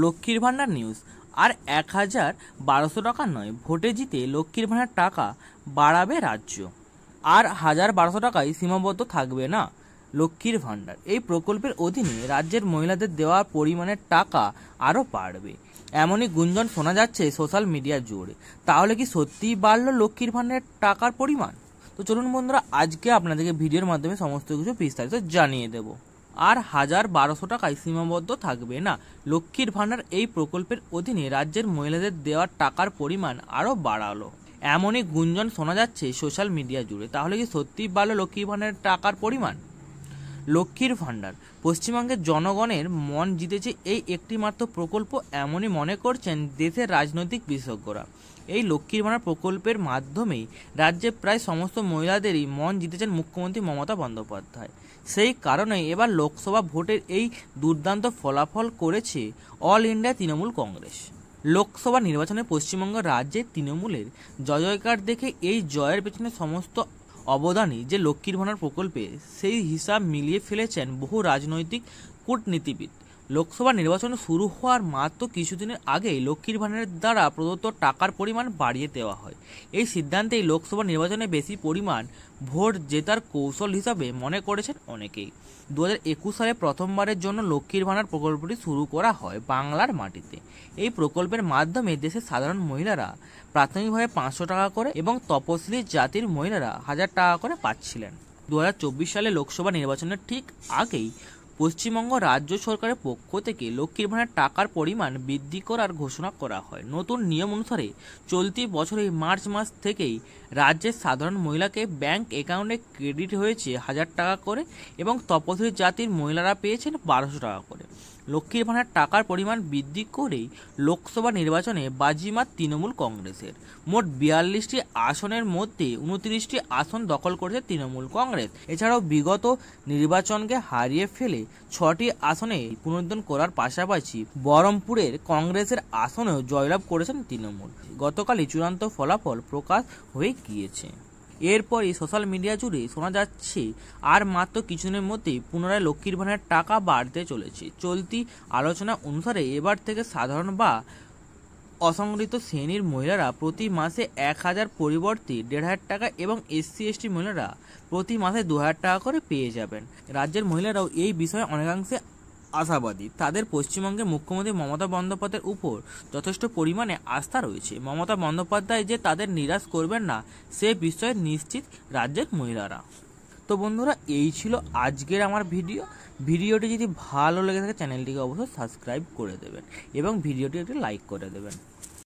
লক্ষ্মীর ভান্ডার নিউজ। আর ১,১২০০ টাকা নয়, ভোটে জিতে লক্ষ্মীর ভান্ডার টাকা বাড়াবে রাজ্য। আর ১,১২০০ টাকায় সীমাবদ্ধ থাকবে না লক্ষ্মীর ভান্ডার। এই প্রকল্পের অধীনে রাজ্যের মহিলাদের দেওয়া পরিমাণের টাকা আরও বাড়বে, এমনই গুঞ্জন শোনা যাচ্ছে সোশ্যাল মিডিয়া জুড়ে। তাহলে কি সত্যিই বাড়ল লক্ষ্মীর ভান্ডারের টাকার পরিমাণ? তো চলুন বন্ধুরা, আজকে আপনাদেরকে ভিডিওর মাধ্যমে সমস্ত কিছু বিস্তারিত জানিয়ে দেব। আর ১,১২০০ টাকায় সীমাবদ্ধ থাকবে না লক্ষ্মীর ভান্ডার। এই প্রকল্পের অধীনে রাজ্যের মহিলাদের দেওয়ার টাকার পরিমাণ আরও বাড়ালো, এমনই গুঞ্জন শোনা যাচ্ছে সোশ্যাল মিডিয়া জুড়ে। তাহলে কি সত্যিই বাড়ল লক্ষ্মীর ভান্ডারের টাকার পরিমাণ? লক্ষ্মীর ভান্ডার পশ্চিমবঙ্গের জনগণের মন জিতেছে এই একটি মাত্র প্রকল্প, এমনই মনে করছেন দেশের রাজনৈতিক বিশেষজ্ঞরা। এই লক্ষ্মীর ভান্ডার প্রকল্পের মাধ্যমেই রাজ্যের প্রায় সমস্ত মহিলাদেরই মন জিতেছেন মুখ্যমন্ত্রী মমতা বন্দ্যোপাধ্যায়। সেই কারণেই এবার লোকসভা ভোটের এই দুর্দান্ত ফলাফল করেছে অল ইন্ডিয়া তৃণমূল কংগ্রেস। লোকসভা নির্বাচনে পশ্চিমবঙ্গ রাজ্যে তৃণমূলের জয়জয়কার দেখে এই জয়ের পেছনে সমস্ত অবদানই যে লক্ষ্মীর ভান্ডার প্রকল্পে, সেই হিসাব মিলিয়ে ফেলেছেন বহু রাজনৈতিক কূটনীতিবিদ। লোকসভা নির্বাচন শুরু হওয়ার মাত্র কিছুদিনের আগেই লক্ষ্মীর ভান্ডারের দ্বারা প্রদত্ত টাকার পরিমাণ বাড়িয়ে দেওয়া হয়। এই সিদ্ধান্তেই লোকসভা নির্বাচনে বেশি পরিমাণ ভোট জেতার কৌশল হিসাবে মনে করেছেন অনেকেই। ২০২১ সালে প্রথমবারের জন্য লক্ষ্মীর ভান্ডার প্রকল্পটি শুরু করা হয় বাংলার মাটিতে। এই প্রকল্পের মাধ্যমে দেশের সাধারণ মহিলারা প্রাথমিকভাবে ৫০০ টাকা করে এবং তপশিলি জাতির মহিলারা ১,০০০ টাকা করে পাচ্ছিলেন। ২০২৪ সালে লোকসভা নির্বাচনের ঠিক আগেই পশ্চিমবঙ্গ রাজ্য সরকারের পক্ষ থেকে লক্ষ্মীর ভান্ডার টাকার পরিমাণ বৃদ্ধি করার ঘোষণা করা হয়। নতুন নিয়ম অনুসারে চলতি বছরের মার্চ মাস থেকেই রাজ্যের সাধারণ মহিলাকে ব্যাংক অ্যাকাউন্টে ক্রেডিট হয়েছে ১,০০০ টাকা করে এবং তপশিলি জাতির মহিলারা পেয়েছেন ১,২০০ টাকা করে। লক্ষ্মীর ভান্ডার টাকার পরিমাণ বৃদ্ধি করেই লোকসভা নির্বাচনে বাজিমাত তৃণমূল কংগ্রেসের। মোট ৪২টি আসনের মধ্যে ২৯টি আসন দখল করেছে তৃণমূল কংগ্রেস। এছাড়াও বিগত নির্বাচনকে হারিয়ে ফেলে ৬টি আসনে পুনরুদ্ধার করার পাশাপাশি বহরমপুরের কংগ্রেসের আসনেও জয়লাভ করেছেন তৃণমূল। গতকালই চূড়ান্ত ফলাফল প্রকাশ হয়ে গিয়েছে। এরপরই সোশ্যাল মিডিয়া জুড়ে শোনা যাচ্ছে আর মাত্র কিছুদিনের মধ্যেই পুনরায় লক্ষ্মীর ভান্ডারের টাকা বাড়তে চলেছে। চলতি আলোচনা অনুসারে এবার থেকে সাধারণ বা অসংগঠিত শ্রেণীর মহিলারা প্রতি মাসে ১,০০০ পরিবর্তে ১,৫০০ টাকা এবং SC/ST মহিলারা প্রতি মাসে ২,০০০ টাকা করে পেয়ে যাবেন। রাজ্যের মহিলারাও এই বিষয়ে অনেকাংশে আশাবাদী। তাদের পশ্চিমবঙ্গের মুখ্যমন্ত্রী মমতা বন্দ্যোপাধ্যায়ের উপর যথেষ্ট পরিমাণে আস্থা রয়েছে। মমতা বন্দ্যোপাধ্যায় যে তাদের নিরাশ করবেন না সে বিষয়ে নিশ্চিত রাজ্যের মহিলারা। তো বন্ধুরা, এই ছিল আজকের আমার ভিডিওটি যদি ভালো লেগে থাকে চ্যানেলটিকে অবশ্যই সাবস্ক্রাইব করে দেবেন এবং ভিডিওটি একটি লাইক করে দেবেন।